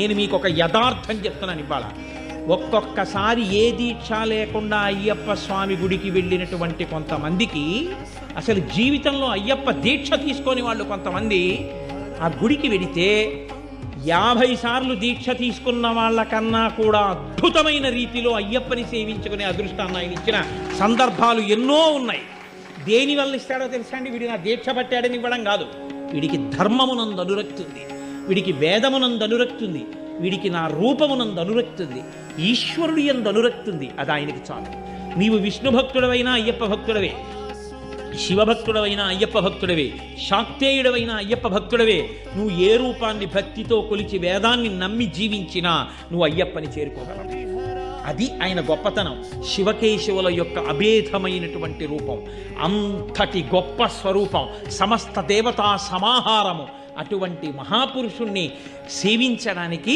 నేను మీకు ఒక యథార్థం చెప్తున్నాను ఇవాళ. ఒక్కొక్కసారి ఏ దీక్ష లేకుండా అయ్యప్ప స్వామి గుడికి వెళ్ళినటువంటి కొంతమందికి అసలు జీవితంలో అయ్యప్ప దీక్ష తీసుకొని వాళ్ళు కొంతమంది ఆ గుడికి వెడితే 50 సార్లు దీక్ష తీసుకున్న వాళ్ళకన్నా కూడా అద్భుతమైన రీతిలో అయ్యప్పని సేవించుకునే అదృష్టాన్ని ఆయన ఇచ్చిన సందర్భాలు ఎన్నో ఉన్నాయి. దేనివల్ల ఇస్తాడో తెలుసా అండి? వీడి నా దీక్ష పట్టాడని ఇవ్వడం కాదు. వీడికి ధర్మమునందు అనురక్తి ఉంది, వీడికి వేదమునందు అనురక్తి ఉంది, వీడికి నా రూపమునందు అనురక్తి ఉంది, ఈశ్వరుడి యందు అనురక్తి ఉంది. అది ఆయనకి చాలు. నీవు విష్ణు భక్తుడవైనా అయ్యప్ప భక్తుడవే, శివభక్తుడవైనా అయ్యప్ప భక్తుడవే, శాక్తేయుడవైనా అయ్యప్ప భక్తుడవే. నువ్వు ఏ రూపాన్ని భక్తితో కొలిచి వేదాన్ని నమ్మి జీవించినా నువ్వు అయ్యప్పని చేరుకోగలవు. అది ఆయన గొప్పతనం. శివకేశవుల యొక్క అభేదమైనటువంటి రూపం, అంతటి గొప్ప స్వరూపం, సమస్త దేవతా సమాహారము. అటువంటి మహాపురుషుణ్ణి సేవించడానికి